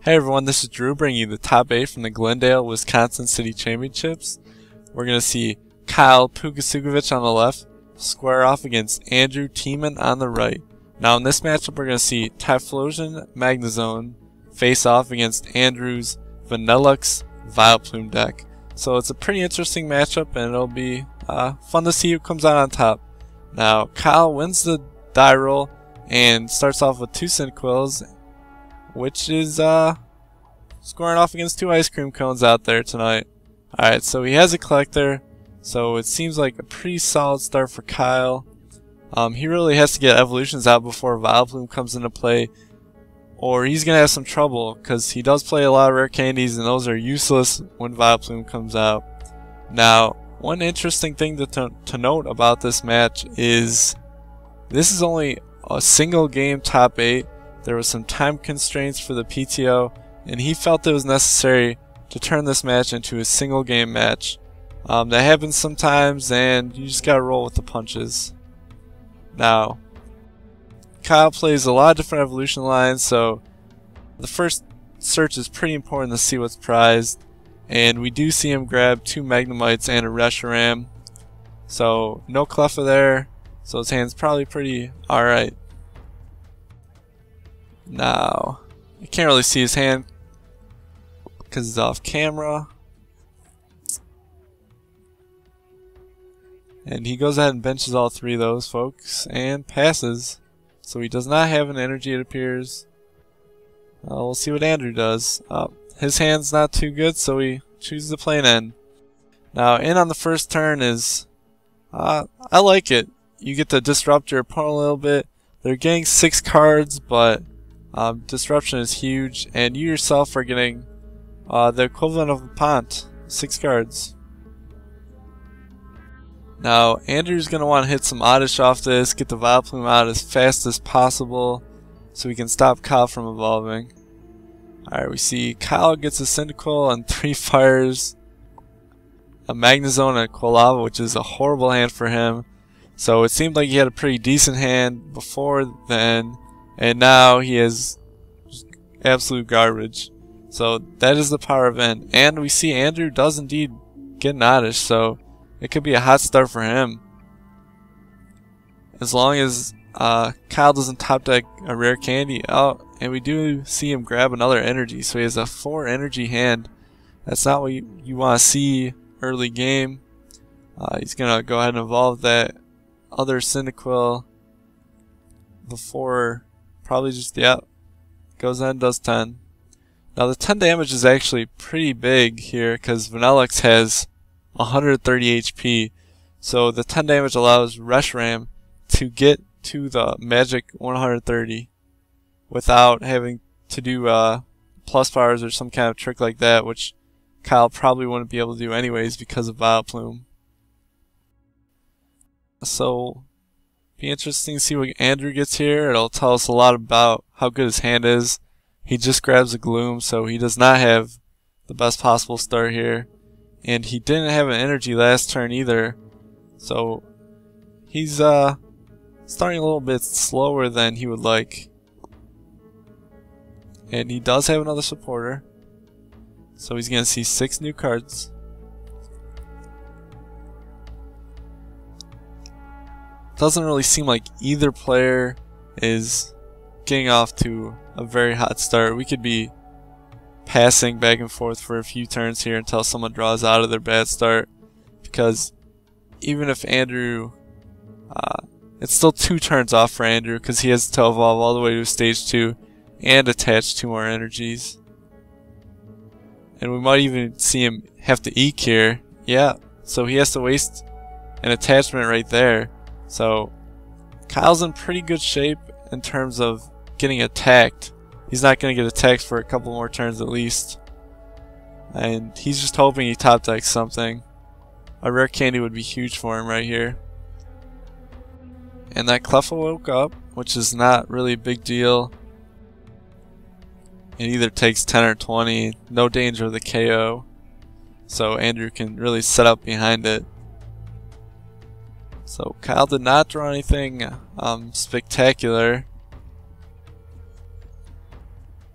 Hey everyone, this is Drew bringing you the top 8 from the Glendale, Wisconsin City Championships. We're going to see Kyle Sucevich on the left square off against Andrew Temen on the right. Now in this matchup we're going to see Typhlosion Magnezone face off against Andrew's Vanilluxe Vileplume deck. So it's a pretty interesting matchup and it'll be fun to see who comes out on top. Now Kyle wins the die roll and starts off with 2 Cyndaquils, which is scoring off against 2 ice cream cones out there tonight. Alright, so he has a collector, so it seems like a pretty solid start for Kyle. He really has to get evolutions out before Vileplume comes into play, or he's going to have some trouble, because he does play a lot of rare candies and those are useless when Vileplume comes out. Now, one interesting thing to note about this match is this is only a single game top 8. There was some time constraints for the PTO, and he felt it was necessary to turn this match into a single game match. That happens sometimes, and you just gotta roll with the punches. Now, Kyle plays a lot of different evolution lines, so the first search is pretty important to see what's prized, and we do see him grab 2 Magnemites and a Reshiram. So, no Cleffa there, so his hand's probably pretty alright. Now, you can't really see his hand because it's off camera. And he goes ahead and benches all 3 of those folks and passes. So he does not have an energy, it appears. We'll see what Andrew does. His hand's not too good, so he chooses to play an N. Now, in on the first turn is, I like it. You get to disrupt your opponent a little bit. They're getting 6 cards, but disruption is huge, and you yourself are getting the equivalent of a Pont, 6 cards. Now, Andrew's going to want to hit some Oddish off this, get the Vileplume out as fast as possible, so we can stop Kyle from evolving. Alright, we see Kyle gets a Cyndaquil and 3 fires, a Magnezone and a Quilava, which is a horrible hand for him. So it seemed like he had a pretty decent hand before then, and now he has absolute garbage. So that is the power of N. And we see Andrew does indeed get an Oddish, so it could be a hot start for him. As long as Kyle doesn't top deck a rare candy out, and we do see him grab another energy, so he has a 4 energy hand. That's not what you want to see early game. He's going to go ahead and evolve that other Cyndaquil before probably just, goes ahead and does 10. Now the 10 damage is actually pretty big here because Vanilluxe has 130 HP. So the 10 damage allows Reshiram to get to the magic 130 without having to do plus powers or some kind of trick like that, which Kyle probably wouldn't be able to do anyways because of Vileplume. So be interesting to see what Andrew gets here. It'll tell us a lot about how good his hand is. He just grabs a Gloom, so he does not have the best possible start here. And he didn't have an energy last turn either. So he's starting a little bit slower than he would like. And he does have another supporter. So he's going to see 6 new cards. Doesn't really seem like either player is getting off to a very hot start. We could be passing back and forth for a few turns here until someone draws out of their bad start, because even if Andrew, it's still 2 turns off for Andrew because he has to evolve all the way to stage 2 and attach 2 more energies. And we might even see him have to eke here. Yeah, so he has to waste an attachment right there. So Kyle's in pretty good shape in terms of getting attacked. He's not going to get attacked for a couple more turns at least. And he's just hoping he top decks something. A rare candy would be huge for him right here. And that Cleffa woke up, which is not really a big deal. It either takes 10 or 20, no danger of the KO. So Andrew can really set up behind it. So Kyle did not draw anything spectacular.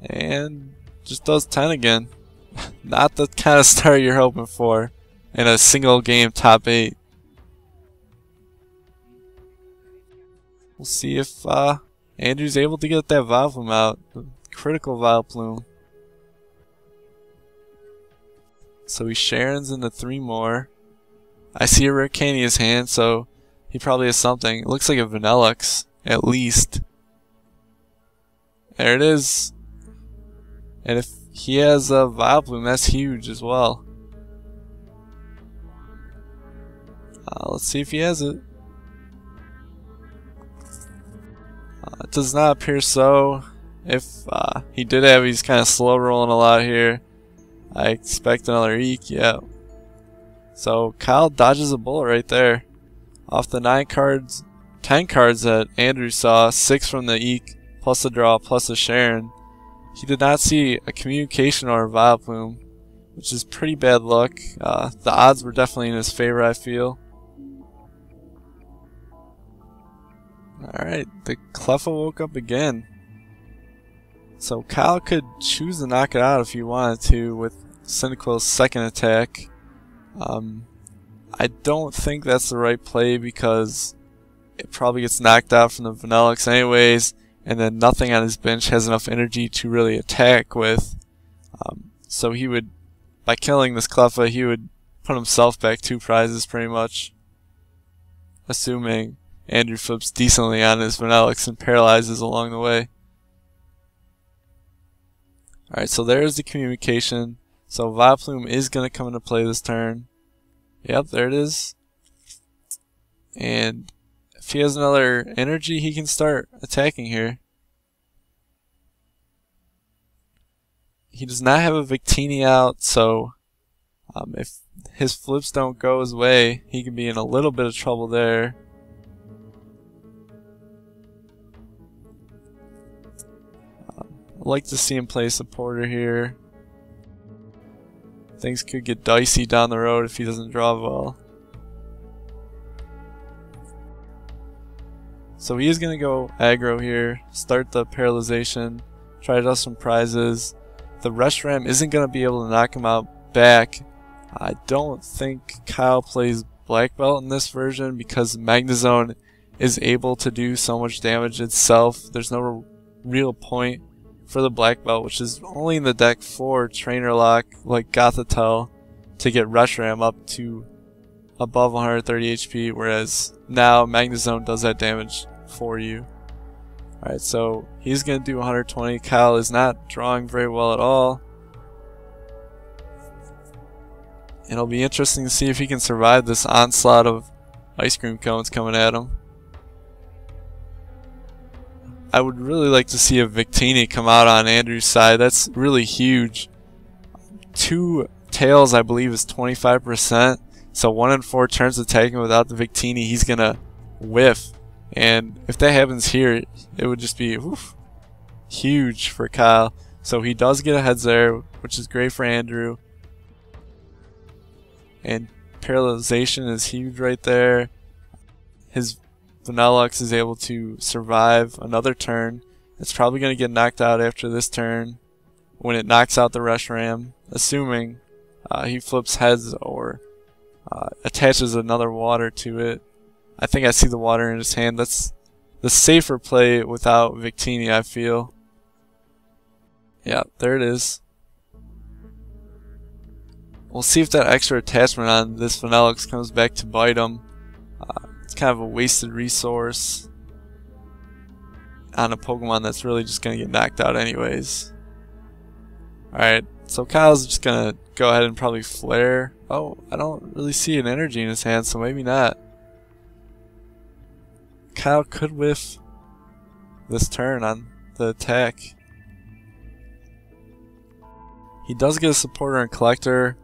And just does 10 again. Not the kind of start you're hoping for in a single game top 8. We'll see if Andrew's able to get that Vileplume out. The critical Vileplume. So he Sharons into 3 more. I see a rare candy in his hand, so he probably has something. It looks like a Vanilluxe, at least. There it is. And if he has a Vileplume, that's huge as well. Let's see if he has it. It does not appear so. If he did have, he's kind of slow rolling a lot here. I expect another Eek, yeah. So Kyle dodges a bullet right there. Off the 10 cards that Andrew saw, 6 from the Eek, plus a draw, plus a Sharon. He did not see a communication or a Vileplume, which is pretty bad luck. The odds were definitely in his favor, I feel. Alright, the Cleffa woke up again. So Kyle could choose to knock it out if he wanted to with Cyndaquil's second attack. I don't think that's the right play because it probably gets knocked out from the Vanilluxe anyways, and then nothing on his bench has enough energy to really attack with. So he would, by killing this Cleffa, he would put himself back 2 prizes pretty much. Assuming Andrew flips decently on his Vanilluxe and paralyzes along the way. Alright, so there's the communication. So Vileplume is going to come into play this turn. Yep, there it is. And if he has another energy, he can start attacking here. He does not have a Victini out, so if his flips don't go his way, he can be in a little bit of trouble there. I'd like to see him play supporter here. Things could get dicey down the road if he doesn't draw well. So he is going to go aggro here, start the paralyzation, try to dust some prizes. The Reshiram isn't going to be able to knock him out back. I don't think Kyle plays Black Belt in this version because Magnezone is able to do so much damage itself. There's no real point for the Black Belt, which is only in the deck for Trainer Lock like Gothitelle to get Reshiram up to above 130 HP, whereas now Magnezone does that damage for you. Alright, so he's going to do 120. Kyle is not drawing very well at all. And it'll be interesting to see if he can survive this onslaught of ice cream cones coming at him. I would really like to see a Victini come out on Andrew's side. That's really huge. 2 tails, I believe, is 25%. So 1 in 4 turns attacking without the Victini, he's going to whiff. And if that happens here, it would just be huge for Kyle. So he does get a heads there, which is great for Andrew. And paralyzation is huge right there. His Vanilluxe is able to survive another turn. It's probably going to get knocked out after this turn when it knocks out the Reshiram, assuming he flips heads or attaches another water to it. I think I see the water in his hand. That's the safer play without Victini, I feel. Yeah, there it is. We'll see if that extra attachment on this Vanilluxe comes back to bite him. It's kind of a wasted resource on a Pokemon that's really just going to get knocked out anyways. Alright, so Kyle's just going to go ahead and probably flare. Oh, I don't really see an energy in his hand, so maybe not. Kyle could whiff this turn on the attack. He does get a supporter and collector.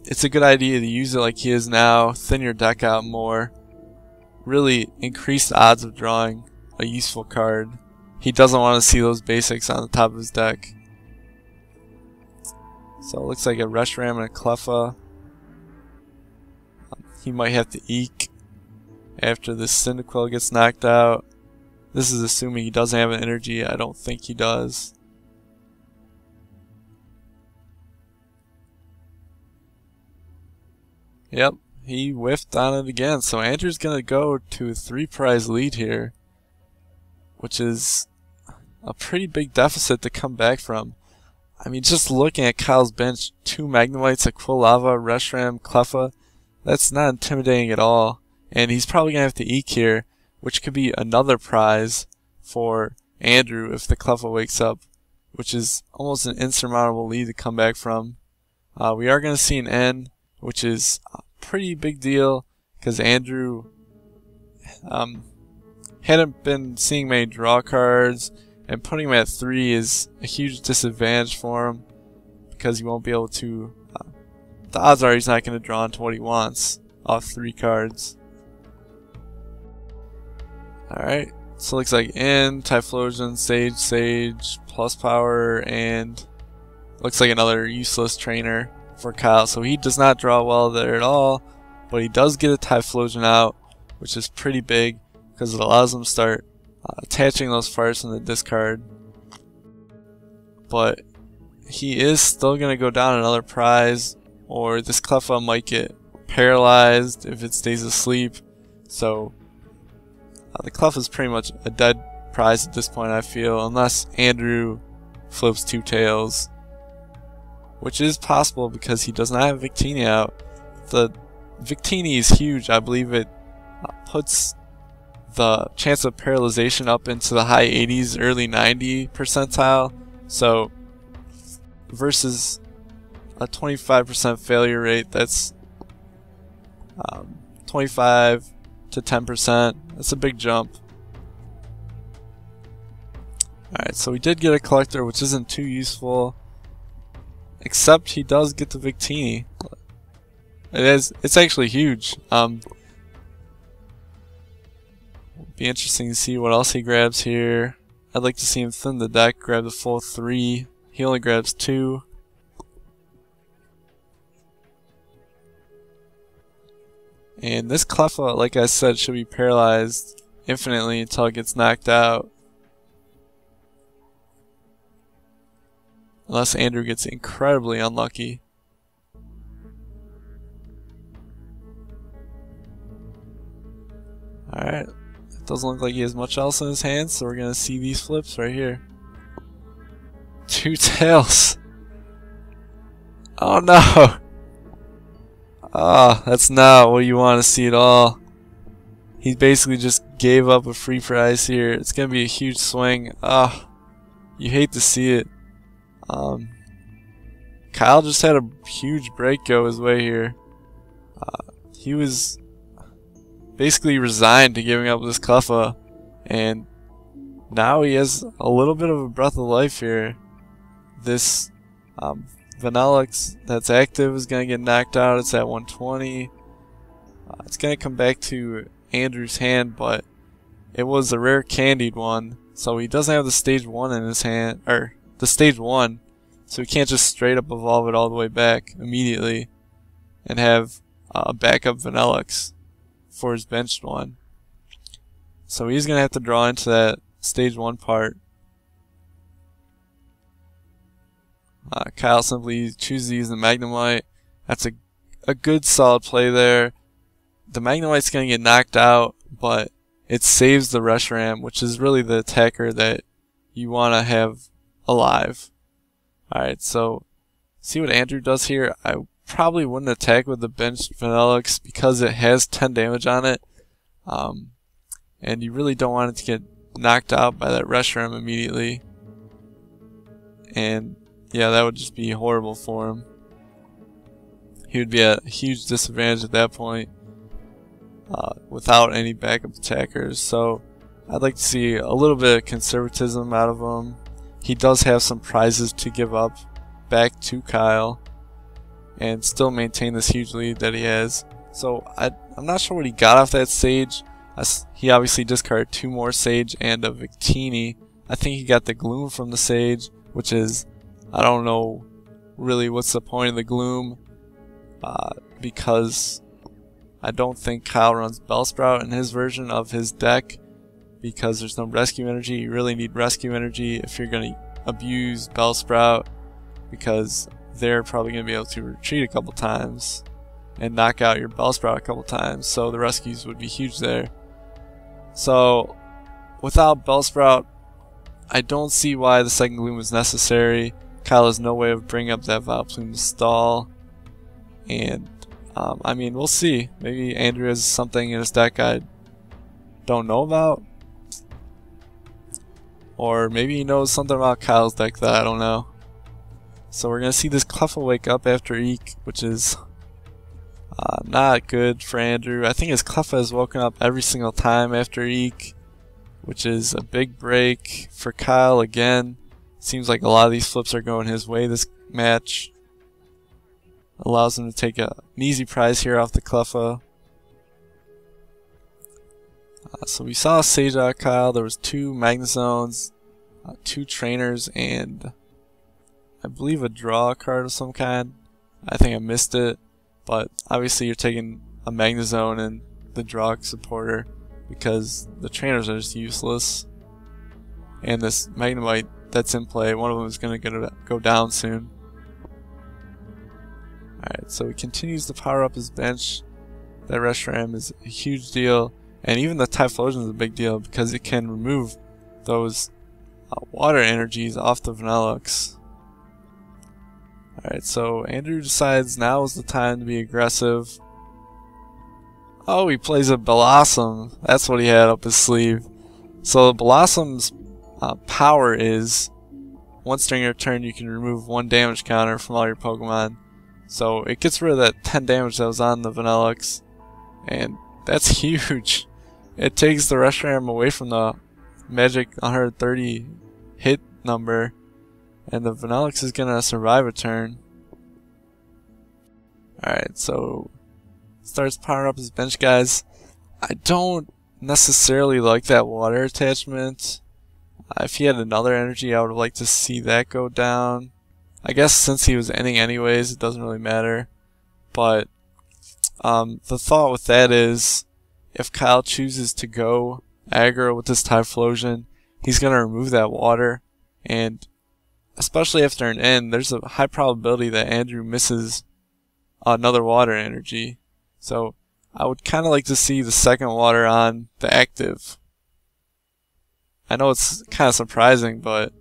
It's a good idea to use it like he is now, thin your deck out more, really increase the odds of drawing a useful card. He doesn't want to see those basics on the top of his deck. So it looks like a Reshiram and a Cleffa. He might have to Eek after this Cyndaquil gets knocked out. This is assuming he doesn't have an energy. I don't think he does. Yep, he whiffed on it again. So Andrew's going to go to a 3-prize lead here, which is a pretty big deficit to come back from. I mean, just looking at Kyle's bench, 2 Magnemites, a Quilava, Reshiram, Cleffa, that's not intimidating at all. And he's probably going to have to Eek here, which could be another prize for Andrew if the Cleffa wakes up, which is almost an insurmountable lead to come back from. We are going to see an N, which is a pretty big deal because Andrew hadn't been seeing many draw cards, and putting him at 3 is a huge disadvantage for him because he won't be able to. The odds are he's not going to draw into what he wants off 3 cards. Alright, so it looks like N, Typhlosion, Sage, plus power, and looks like another useless trainer for Kyle. So he does not draw well there at all, but he does get a Typhlosion out, which is pretty big because it allows him to start attaching those farts in the discard. But he is still going to go down another prize, or this Cleffa might get paralyzed if it stays asleep. So the Cleffa is pretty much a dead prize at this point, I feel, unless Andrew flips 2 tails, which is possible because he does not have Victini out. The Victini is huge. I believe it puts the chance of paralyzation up into the high 80s, early 90 percentile. So versus a 25% failure rate, that's 25 to 10%. That's a big jump. Alright, so we did get a collector, which isn't too useful, except he does get the Victini. It's actually huge. Be interesting to see what else he grabs here. I'd like to see him thin the deck, grab the full 3. He only grabs 2. And this Cleffa, like I said, should be paralyzed infinitely until it gets knocked out. Unless Andrew gets incredibly unlucky. Alright. Doesn't look like he has much else in his hands, so we're going to see these flips right here. 2 tails. Oh no! Ah, that's not what you want to see at all. He basically just gave up a free prize here. It's going to be a huge swing. Ah, you hate to see it. Kyle just had a huge break go his way here. He was basically resigned to giving up this Cleffa, and now he has a little bit of a breath of life here. This Vanilluxe that's active is going to get knocked out. It's at 120. It's going to come back to Andrew's hand, but it was a rare candied one, so he doesn't have the stage 1 in his hand, or the stage 1, so he can't just straight up evolve it all the way back immediately and have a backup Vanilluxe for his benched one. So he's going to have to draw into that stage 1 part. Kyle simply chooses to use the Magnemite. That's a good solid play there. The Magnemite's going to get knocked out, but it saves the Reshiram, which is really the attacker that you want to have alive. Alright, so see what Andrew does here. I probably wouldn't attack with the benched Vanilluxe because it has 10 damage on it. And you really don't want it to get knocked out by that Reshiram immediately. And yeah, that would just be horrible for him. He would be at a huge disadvantage at that point without any backup attackers. So I'd like to see a little bit of conservatism out of him. He does have some prizes to give up back to Kyle and still maintain this huge lead that he has. So I'm not sure what he got off that Sage. He obviously discarded 2 more Sage and a Victini. I think he got the Gloom from the Sage, which is, I don't know really what's the point of the Gloom, because I don't think Kyle runs Bellsprout in his version of his deck because there's no rescue energy. You really need rescue energy if you're going to abuse Bellsprout, because they're probably going to be able to retreat a couple times. and knock out your Bellsprout a couple times, so the rescues would be huge there. So without Bellsprout, I don't see why the second Gloom is necessary. Kyle has no way of bringing up that Vileplume to stall, and I mean, we'll see. Maybe Andrew has something in his deck I don't know about, or maybe he knows something about Kyle's deck that I don't know. So we're gonna see this Cleffa wake up after Eek, which is not good for Andrew. I think his Cleffa has woken up every single time after Eek, which is a big break for Kyle again. Seems like a lot of these flips are going his way this match. Allows him to take an easy prize here off the Cleffa. So we saw Sage out Kyle. There was 2 Magnezones, 2 trainers, and I believe a draw card of some kind. I think I missed it, but obviously you're taking a Magnezone and the draw supporter because the trainers are just useless. And this Magnemite that's in play, one of them is going to go down soon. Alright, so he continues to power up his bench. That Reshiram is a huge deal, and even the Typhlosion is a big deal because it can remove those water energies off the Vanilluxe. Alright, so Andrew decides now is the time to be aggressive. Oh, he plays a Blossom. That's what he had up his sleeve. So Blossom's power is once during your turn you can remove 1 damage counter from all your Pokemon. So it gets rid of that 10 damage that was on the Vanilluxe, and that's huge. It takes the Reshiram away from the magic 130 hit number, and the Vanilluxe is gonna survive a turn. Alright, so starts powering up his bench guys. I don't necessarily like that water attachment. If he had another energy, I would have liked to see that go down. I guess since he was ending anyways, it doesn't really matter. But the thought with that is, if Kyle chooses to go aggro with this Typhlosion, he's going to remove that water. And especially after an end, there's a high probability that Andrew misses another water energy. So I would kind of like to see the second water on the active. I know it's kind of surprising, but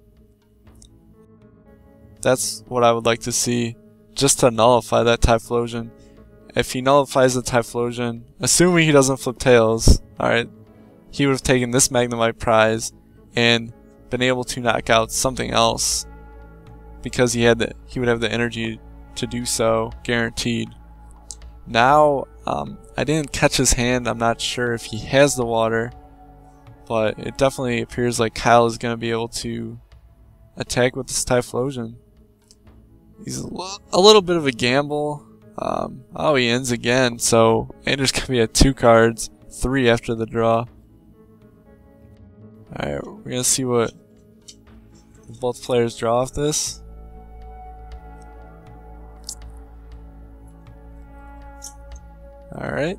that's what I would like to see, just to nullify that Typhlosion. If he nullifies the Typhlosion, assuming he doesn't flip tails, alright, he would have taken this Magnemite prize and been able to knock out something else, because he would have the energy to do so, guaranteed. Now, I didn't catch his hand. I'm not sure if he has the water, but it definitely appears like Kyle is going to be able to attack with this Typhlosion. He's a little bit of a gamble. Oh, he ends again, so Andrew's going to be at 2 cards, 3 after the draw. Alright, we're going to see what both players draw off this. Alright.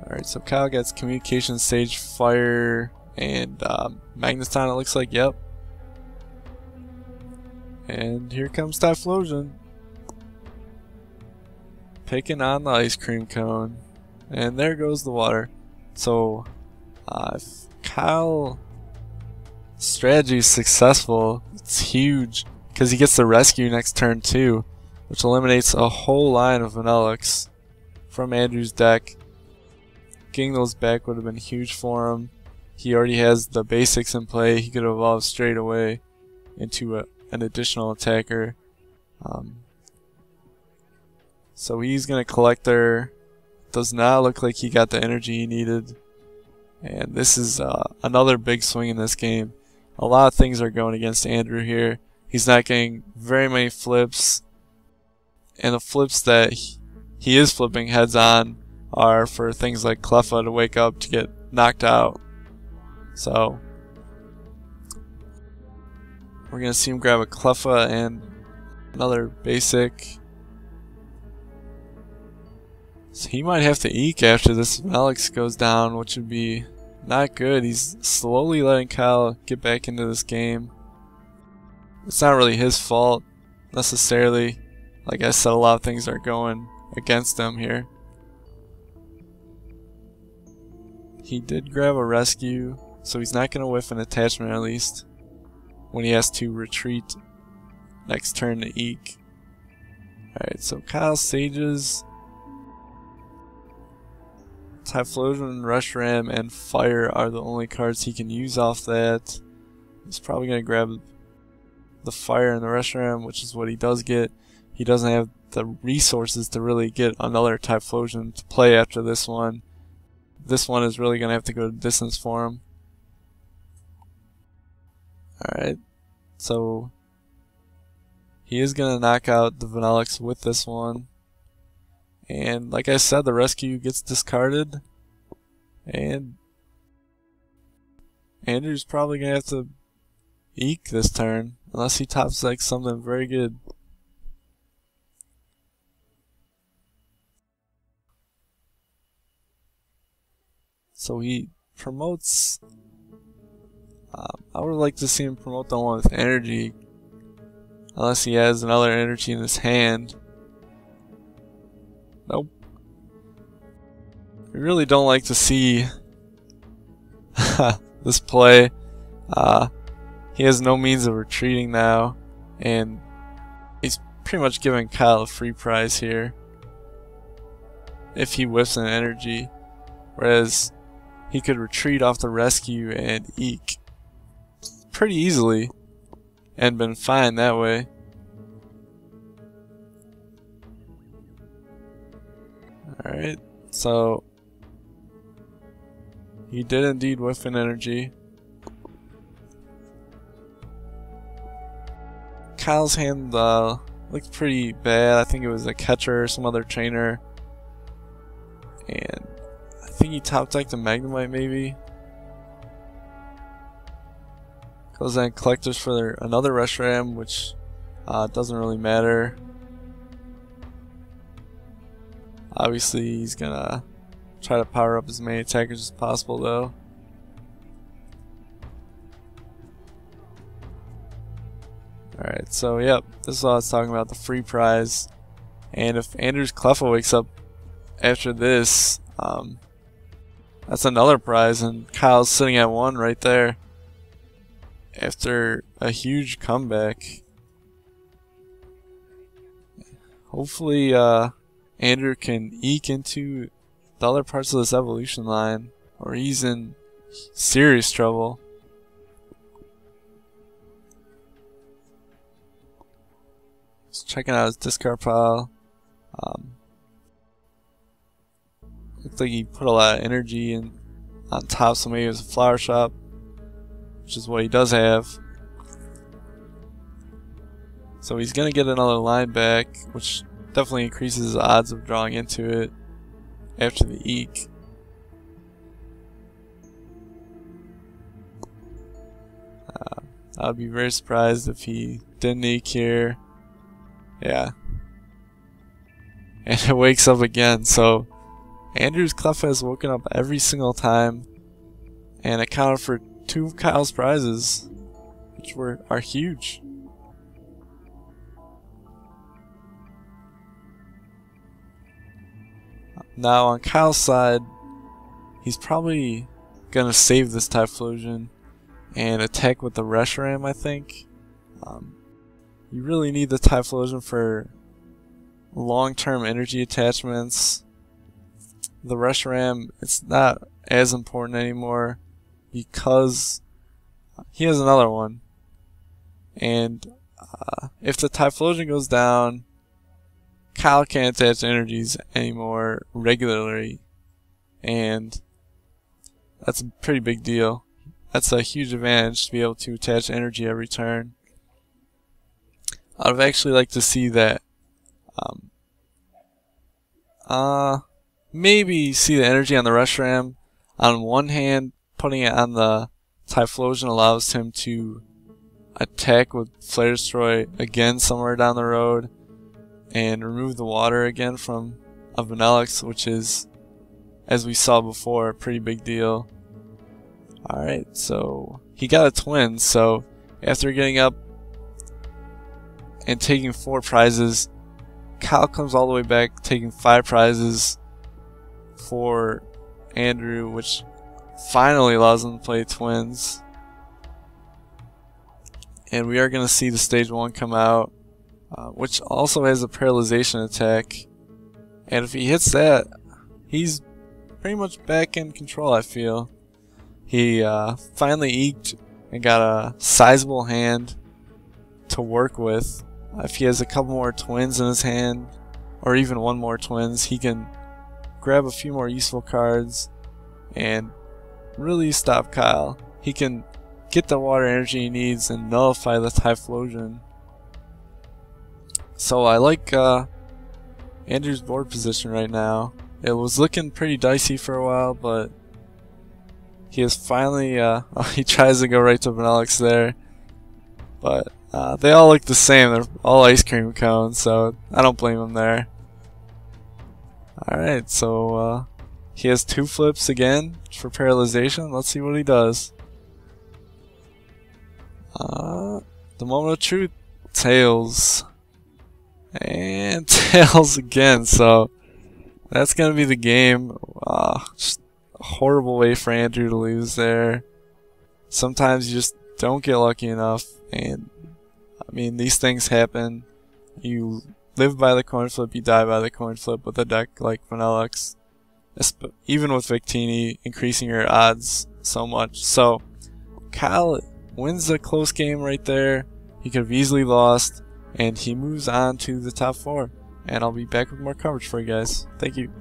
Alright, so Kyle gets Communication, Sage, Fire, and Magnezone, it looks like, yep. And here comes Typhlosion. Picking on the ice cream cone. And there goes the water. So, if Kyle's strategy is successful, it's huge, because he gets the rescue next turn too, which eliminates a whole line of Vanilluxe from Andrew's deck. Getting those back would have been huge for him. He already has the basics in play. He could evolve straight away into an additional attacker. So he's going to Collector. Does not look like he got the energy he needed. And this is another big swing in this game. A lot of things are going against Andrew here. He's not getting very many flips. And the flips that he is flipping heads on are for things like Cleffa to wake up to get knocked out. So we're going to see him grab a Cleffa and another basic. So he might have to Eek after this Vanilluxe goes down, which would be not good. He's slowly letting Kyle get back into this game. It's not really his fault. necessarily. Like I said, a lot of things are going against him here. He did grab a rescue, so he's not going to whiff an attachment at least when he has to retreat next turn to Eek. Alright, so Kyle Sages, Typhlosion, Reshiram, and Fire are the only cards he can use off that. He's probably going to grab the Fire and the Reshiram, which is what he does get. He doesn't have the resources to really get another Typhlosion to play after this one. This one is really going to have to go to distance for him. Alright, so he is going to knock out the Vanilluxe with this one. And like I said, the rescue gets discarded. And Andrew's probably going to have to Eek this turn, unless he tops like something very good. So he promotes, I would like to see him promote the one with energy, unless he has another energy in his hand. Nope. We really don't like to see this play. He has no means of retreating now, and he's pretty much giving Kyle a free prize here if he whiffs an energy, whereas he could retreat off the rescue and Eek pretty easily and been fine that way. Alright, so he did indeed whiff an energy. Kyle's hand looked pretty bad. I think it was a catcher or some other trainer. And I think he top decked a Magnemite maybe. Goes in collectors for another Reshiram, which doesn't really matter. Obviously he's gonna try to power up as many attackers as possible though. Alright, so yep, this is what I was talking about, the free prize. And if Andrew's Cleffa wakes up after this, that's another prize, and Kyle's sitting at 1 right there after a huge comeback. Hopefully Andrew can eke into the other parts of this evolution line, or he's in serious trouble. Just checking out his discard pile. Looks like he put a lot of energy in on top, so maybe it was a flower shop, which is what he does have. So he's gonna get another line back, which definitely increases his odds of drawing into it after the Eek. I would be very surprised if he didn't Eek here. Yeah. And it wakes up again, so Andrew's Cleffa has woken up every single time and accounted for 2 of Kyle's prizes, which are huge. Now on Kyle's side, he's probably gonna save this Typhlosion and attack with the Reshiram, I think. You really need the Typhlosion for long-term energy attachments. The Reshiram, it's not as important anymore because he has another one. And if the Typhlosion goes down, Kyle can't attach energies anymore regularly, and that's a pretty big deal. That's a huge advantage to be able to attach energy every turn. I'd actually like to see that maybe see the energy on the Reshiram. On one hand, putting it on the Typhlosion allows him to attack with Flare Destroy again somewhere down the road and remove the water again from a Vanilluxe, which is, as we saw before, a pretty big deal. Alright, so he got a twin, so after getting up and taking 4 prizes. Kyle comes all the way back, taking 5 prizes for Andrew, which finally allows him to play Twins. And we are going to see the stage 1 come out, which also has a paralyzation attack. And if he hits that, he's pretty much back in control, I feel. He finally eked and got a sizable hand to work with. If he has a couple more Twins in his hand, or even 1 more Twins, he can grab a few more useful cards and really stop Kyle. He can get the water energy he needs and nullify the Typhlosion. So I like Andrew's board position right now. It was looking pretty dicey for a while, but he has finally, he tries to go right to Vanilluxe there, but they all look the same. They're all ice cream cones, so I don't blame him there. Alright, so he has 2 flips again for paralyzation. Let's see what he does. The moment of truth. Tails. And tails again, so that's going to be the game. Just a horrible way for Andrew to lose there. Sometimes you just don't get lucky enough, and I mean, these things happen. You live by the coin flip, you die by the coin flip with a deck like Vanilluxe. Even with Victini increasing your odds so much. So Kyle wins the close game right there. He could have easily lost, and he moves on to the top 4. And I'll be back with more coverage for you guys. Thank you.